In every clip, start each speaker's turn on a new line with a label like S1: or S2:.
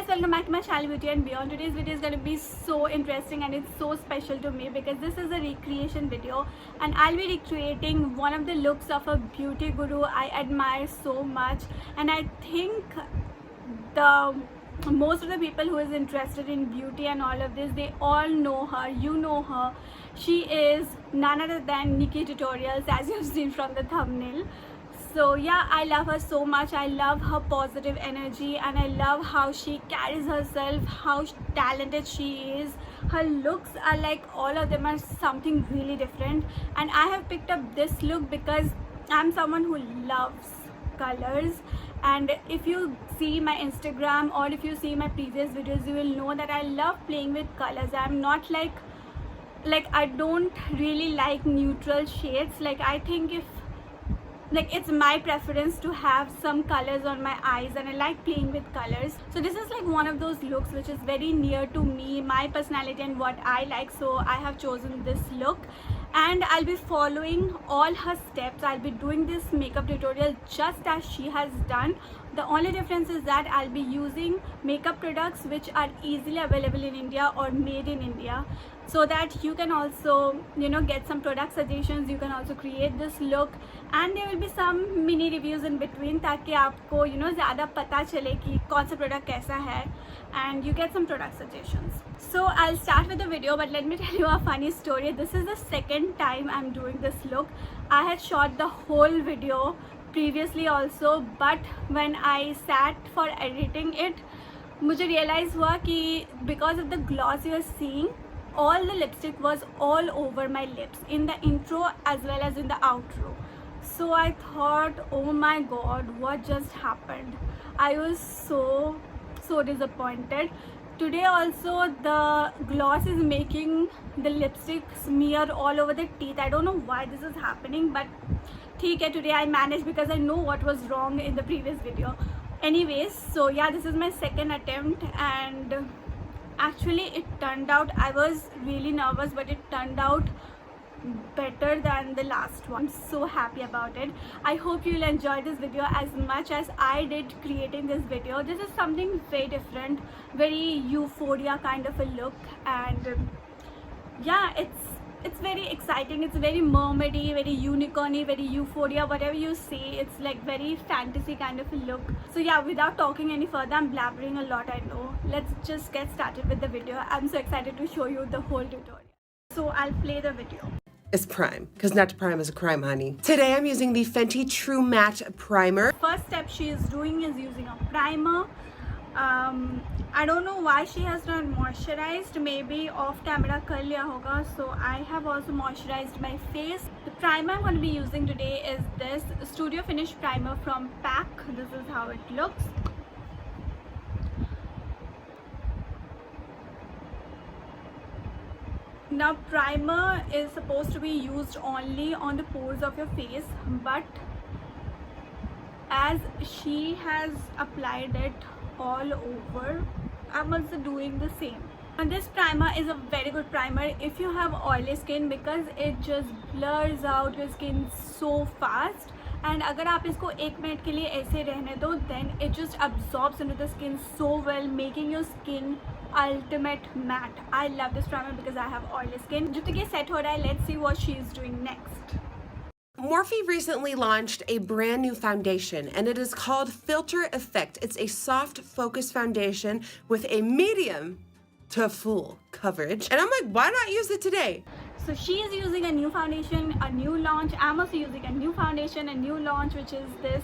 S1: welcome back to my channel Beauty and Beyond. Today's video is going to be so interesting and it's so special to me because this is a recreation video and I'll be recreating one of the looks of a beauty guru I admire so much, and I think most of the people who is interested in beauty and all of this, they all know her. You know her. She is none other than Nikki Tutorials, as you've seen from the thumbnail. So yeah, I love her so much. I love her positive energy and I love how she carries herself, how talented she is. Her looks are like, all of them are something really different, and I have picked up this look because I'm someone who loves colors. And if you see my Instagram or if you see my previous videos, you will know that I love playing with colors. I'm not like I don't really like neutral shades. I think it's my preference to have some colors on my eyes, and I like playing with colors. So this is like one of those looks which is very near to me, my personality and what I like. So I have chosen this look and I'll be following all her steps. I'll be doing this makeup tutorial just as she has done. The only difference is that I'll be using makeup products which are easily available in India or made in India, so that you can also get some product suggestions. You can also create this look and there will be some mini reviews in between, ताकि आपको ज़्यादा पता चले कि कौन सा product कैसा है, and you get some product suggestions. So I'll start with the video, but let me tell you a funny story. This is the second time I'm doing this look. I had shot the whole video previously also, but when I sat for editing it, मुझे realize हुआ कि because of the gloss you are seeing, all the lipstick was all over my lips in the intro as well as in the outro. So I thought, oh my god, what just happened? I was so disappointed. Today also the gloss is making the lipstick smear all over the teeth. I don't know why this is happening, but theek hai, today I managed because I know what was wrong in the previous video. Anyways, so yeah, this is my second attempt and actually it turned out, I was really nervous, but it turned out better than the last one. I'm so happy about it. I hope you'll enjoy this video as much as I did creating this video. This is something very different, very euphoria kind of a look, and yeah, it's very exciting. It's very mermaidy, very unicorny, very euphoria, whatever you say. It's like very fantasy kind of a look. So yeah, without talking any further, I'm blabbering a lot, I know. Let's just get started with the video. I'm so excited to show you the whole tutorial. So I'll play the video.
S2: Is prime, because not to prime is a crime, honey. Today I'm using the Fenty True Matte Primer.
S1: First step she is doing is using a primer. I don't know why she has not moisturized, maybe off camera kar liya hoga. So I have also moisturized my face. The primer I'm going to be using today is this Studio Finish primer from PAC. This is how it looks. Now primer is supposed to be used only on the pores of your face, but as she has applied it all over, I'm also doing the same. And this primer is a very good primer if you have oily skin because it just blurs out your skin so fast. And अगर आप इसको 1 minute के लिए ऐसे रहने दो, then it just absorbs into the skin so well, making your skin ultimate matte. I love this primer because I have oily skin. जब तक ये set हो रहा है, let's see what she is doing next.
S2: Morphe recently launched a brand new foundation and it is called Filter Effect. It's a soft focus foundation with a medium to full coverage. And I'm like, why not use it today?
S1: So she is using a new foundation, a new launch. I'm also using a new foundation, a new launch, which is this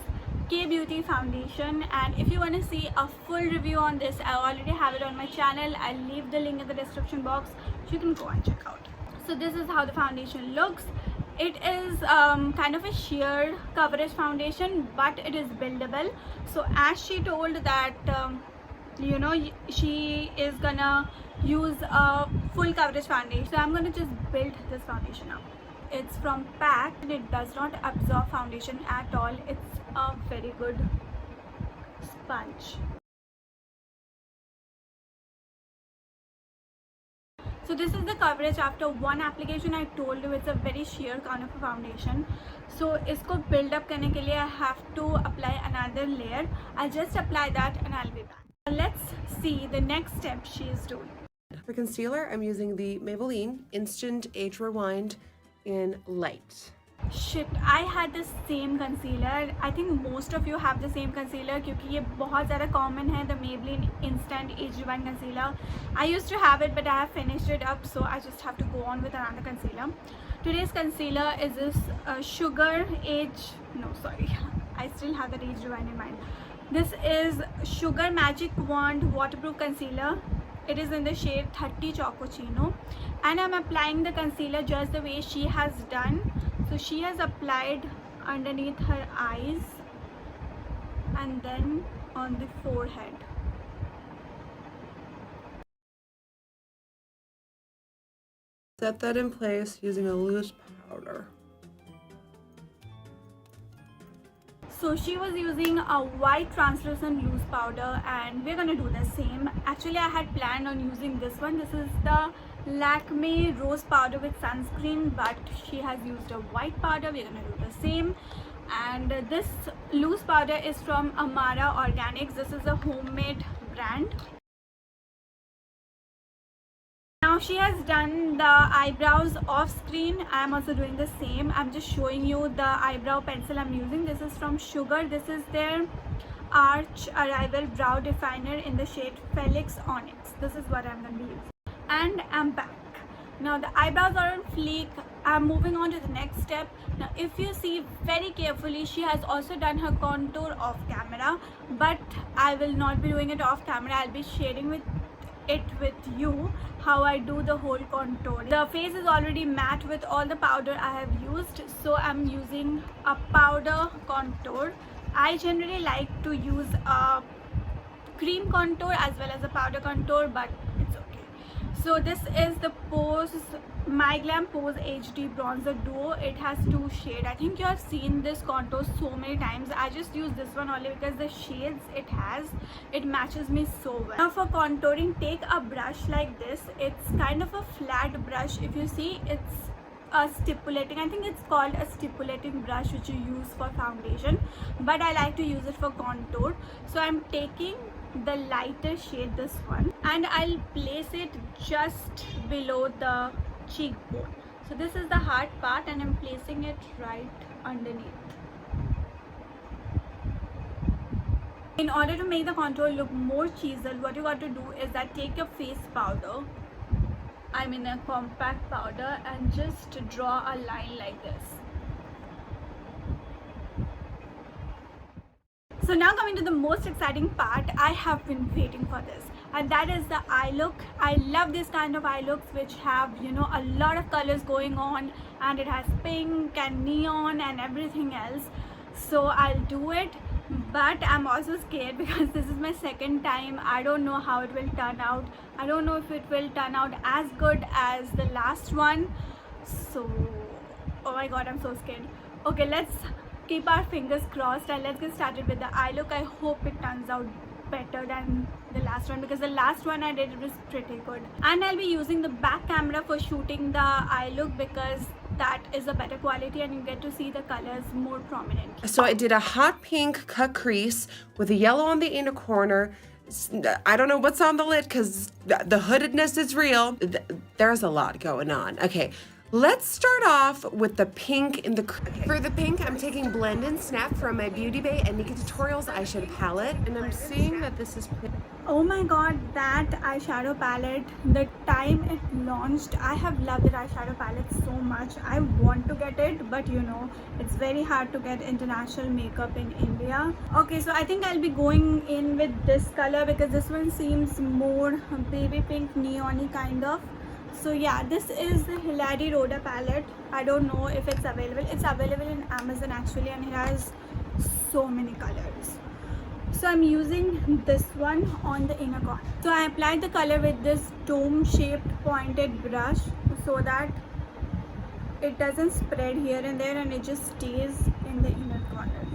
S1: K-Beauty foundation. And if you want to see a full review on this, I already have it on my channel. I'll leave the link in the description box so you can go and check out. So this is how the foundation looks. It is kind of a sheer coverage foundation, but it is buildable. So as she told that she is gonna use a full coverage foundation, so I'm gonna just build this foundation up. It's from PAC and it does not absorb foundation at all. It's a very good sponge. So this is the coverage after one application. I told you it's a very sheer kind of a foundation. So isko build up करने के लिए I have to apply another layer. I'll just apply that and I'll be back. Let's see the next step she is doing.
S2: For concealer, I'm using the Maybelline Instant Age Rewind in Light.
S1: Shit, I had the same concealer. I think most of you have the same concealer क्योंकि ये बहुत ज़्यादा common है, the Maybelline Instant Age Rewind concealer. I used to have it but I have finished it up, so I just have to go on with another concealer. Today's concealer is this I still have that Age Rewind in mind. This is Sugar Magic Wand Waterproof Concealer. It is in the shade 30 Chocochino, and I'm applying the concealer just the way she has done. So she has applied underneath her eyes and then on the forehead.
S2: Set that in place using a loose powder.
S1: So she was using a white translucent loose powder, and we're gonna do the same. Actually, I had planned on using this one. This is the Lakme Rose Powder with sunscreen, but she has used a white powder. We're gonna do the same. And this loose powder is from Amara Organics. This is a homemade brand. Now she has done the eyebrows off screen. I am also doing the same. I'm just showing you the eyebrow pencil I'm using. This is from Sugar. This is their Arch Arrival Brow Definer in the shade Felix Onyx. This is what I'm going to be using. And I'm back. Now the eyebrows are on fleek. I'm moving on to the next step. Now if you see very carefully, she has also done her contour off camera, but I will not be doing it off camera. I'll be sharing with you how I do the whole contour. The face is already matte with all the powder I have used, so I'm using a powder contour. I generally like to use a cream contour as well as a powder contour, but it's okay. So this is the My Glam Pose HD Bronzer Duo. It has two shades. I think you have seen this contour so many times. I just use this one only because the shades it matches me so well. Now for contouring, take a brush like this. It's kind of a flat brush. If you see, it's a stipulating, I think it's called a stipulating brush, which you use for foundation, but I like to use it for contour. So I'm taking the lighter shade, this one, and I'll place it just below the cheekbone. So this is the hard part, and I'm placing it right underneath. In order to make the contour look more chiseled, what you got to do is that take your face powder, I mean a compact powder, and just draw a line like this. So now coming to the most exciting part, I have been waiting for this, and that is the eye look. I love this kind of eye looks which have, you know, a lot of colors going on, and it has pink and neon and everything else. So I'll do it, but I'm also scared because this is my second time. I don't know how it will turn out. I don't know if it will turn out as good as the last one. So, oh my god, I'm so scared. Okay, let's keep our fingers crossed and let's get started with the eye look. I hope it turns out better than the last one, because the last one I did, it was pretty good. And I'll be using the back camera for shooting the eye look because that is a better quality and you get to see the colors more prominently.
S2: So I did a hot pink cut crease with a yellow on the inner corner. I don't know what's on the lid because the hoodedness is real. There's a lot going on. Okay. Let's start off with the pink in the... For the pink, I'm taking Blend and Snap from my Beauty Bay and Nika Tutorials eyeshadow palette, and I'm seeing that this is...
S1: Oh my god, that eyeshadow palette, the time it launched, I have loved that eyeshadow palette so much. I want to get it, but you know, it's very hard to get international makeup in India. Okay, so I think I'll be going in with this color because this one seems more baby pink, neon-y kind of. So yeah, this is the Hilary Rhoda palette. I don't know if it's available. It's available in Amazon actually, and it has so many colors. So I'm using this one on the inner corner. So I applied the color with this dome-shaped pointed brush so that it doesn't spread here and there and it just stays in the inner corner.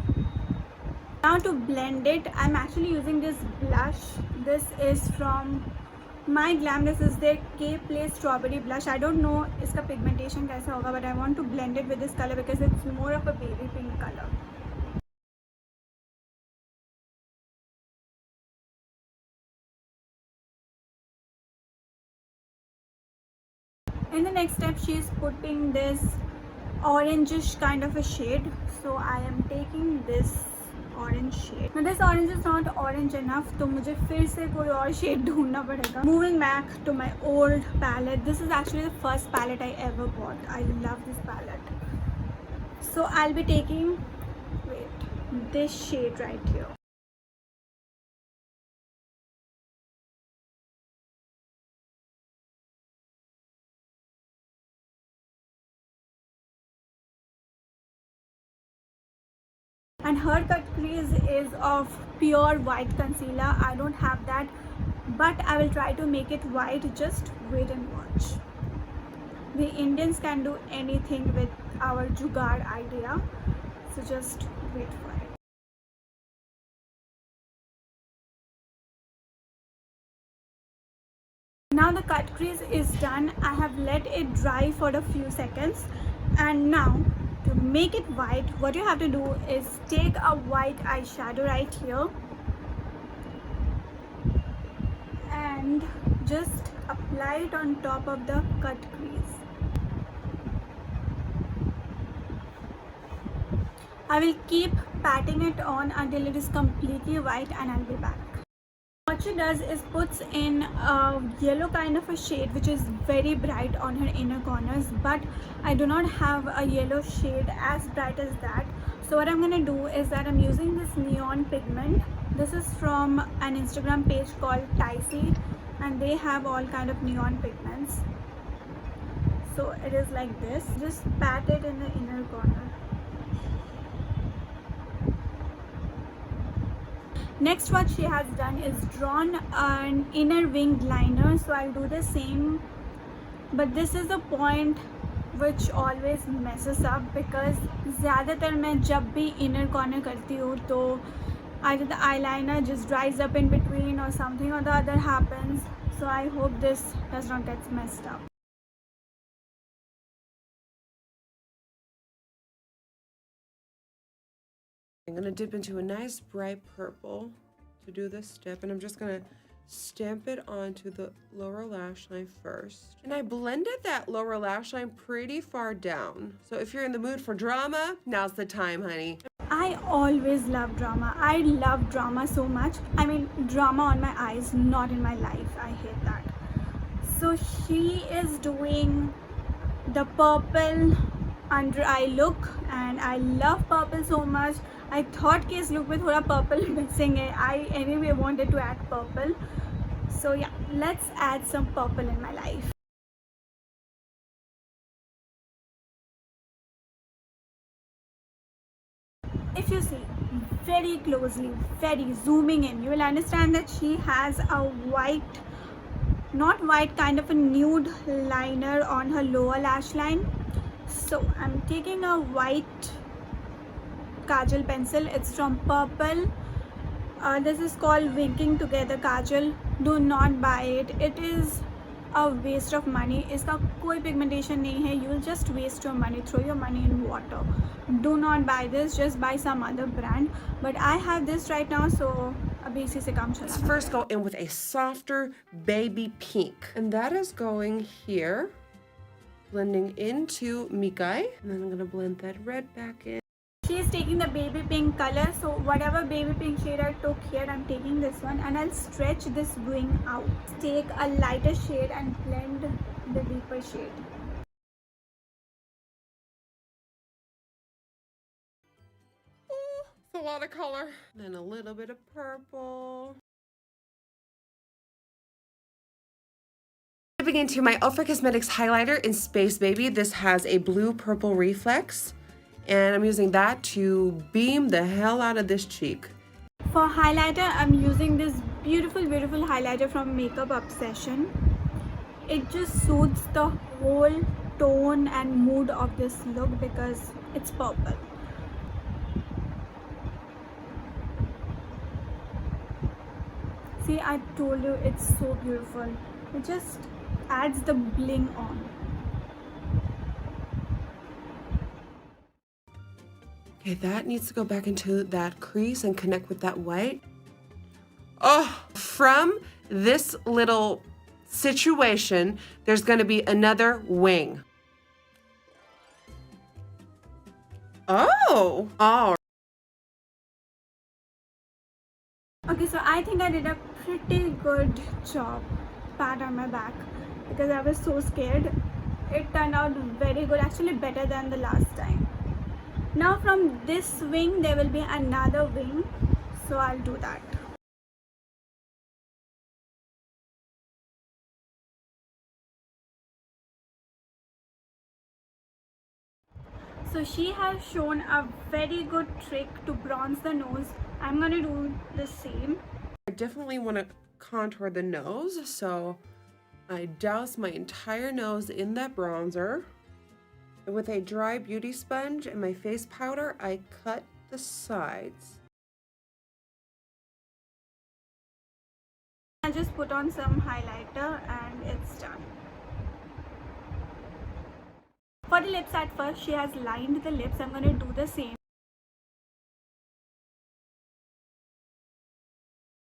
S1: Now to blend it, I'm actually using this blush. This is from My Glam. This is their K-Play Strawberry Blush. I don't know इसका pigmentation कैसा होगा, but I want to blend it with this color because it's more of a baby pink color. In the next step, she is putting this orangish kind of a shade. So I am taking this orange shade. Now this orange is not orange enough, तो मुझे फिर से कोई और shade ढूंढना पड़ेगा. Moving back to my old palette. This is actually the first palette I ever bought. I love this palette. So I'll be taking, this shade right here. And her cut crease is of pure white concealer. I don't have that, but I will try to make it white. Just wait and watch. We Indians can do anything with our jugaad idea, so just wait for it. Now the cut crease is done. I have let it dry for a few seconds, and now to make it white, what you have to do is take a white eyeshadow right here and just apply it on top of the cut crease. I will keep patting it on until it is completely white, and I'll be back. What she does is puts in a yellow kind of a shade which is very bright on her inner corners, but I do not have a yellow shade as bright as that. So what I'm going to do is that I'm using this neon pigment. This is from an Instagram page called Ticey, and they have all kind of neon pigments. So it is like this. Just pat it in the inner corner. Next, what she has done is drawn an inner winged liner. So I'll do the same, but this is the point which always messes up, because ज़्यादातर मैं जब भी inner corner करती हूँ तो either the eyeliner just dries up in between or something or the other happens. So I hope this does not get messed up.
S2: I'm going to dip into a nice bright purple to do this step, and I'm just going to stamp it onto the lower lash line first. And I blended that lower lash line pretty far down. So if you're in the mood for drama, now's the time, honey.
S1: I always love drama. I love drama so much. I mean, drama on my eyes, not in my life. I hate that. So she is doing the purple under eye look, and I love purple so much. I thought कि इस look में थोड़ा purple missing है. I anyway wanted to add purple. So yeah, let's add some purple in my life. If you see very closely, very zooming in, you will understand that she has a white, not white, kind of a nude liner on her lower lash line. So I'm taking a white kajal pencil. It's from Purple. This is called Winking Together Kajal. Do not buy it. It is a waste of money. इसका कोई pigmentation नहीं है. You will just waste your money. Throw your money in water. Do not buy this. Just buy some other brand. But I have this right now, so अभी इसी से काम चलाना.
S2: Let's first go in with a softer baby pink, and that is going here, blending into Mikai, and then I'm gonna blend that red back in.
S1: She is taking the baby pink color, so whatever baby pink shade I took here, I'm taking this one, and I'll stretch this wing out. Take a lighter shade and blend the deeper shade.
S2: Oh, it's a lot of color. Then a little bit of purple. Dipping into my Ofra Cosmetics highlighter in Space Baby. This has a blue-purple reflex, and I'm using that to beam the hell out of this cheek.
S1: For highlighter, I'm using this beautiful highlighter from Makeup Obsession. It just suits the whole tone and mood of this look because it's purple. See, I told you, it's so beautiful. It just adds the bling on.
S2: Okay, that needs to go back into that crease and connect with that white. Oh, from this little situation, there's going to be another wing. Oh, all right.
S1: Okay, so I think I did a pretty good job. Pat on my back because I was so scared. It turned out very good, actually better than the last time. Now from this wing there will be another wing, so I'll do that. So she has shown a very good trick to bronze the nose. I'm gonna do the same.
S2: I definitely want to contour the nose, so I douse my entire nose in that bronzer. And with a dry beauty sponge and my face powder, I cut the sides.
S1: I just put on some highlighter and it's done. For the lips, at first she has lined the lips. I'm gonna do the same.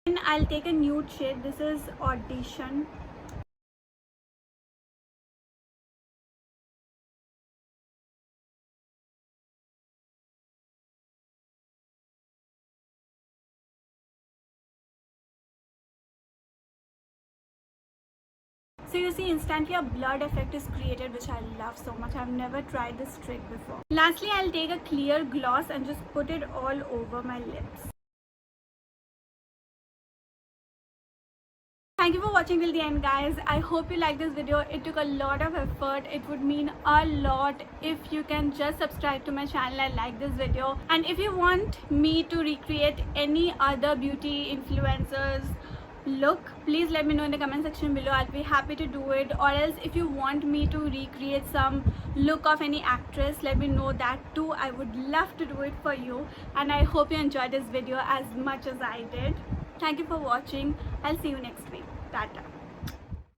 S1: And I'll take a nude shade. This is Audition. So you see, instantly a blurred effect is created, which I love so much. I've never tried this trick before. Lastly, I'll take a clear gloss and just put it all over my lips. Thank you for watching till the end, guys. I hope you liked this video. It took a lot of effort. It would mean a lot if you can just subscribe to my channel and like this video. And if you want me to recreate any other beauty influencers look, please let me know in the comment section below. I'll be happy to do it. Or else if you want me to recreate some look of any actress, let me know that too. I would love to do it for you. And I hope you enjoyed this video as much as I did. Thank you for watching. I'll see you next week. Tata.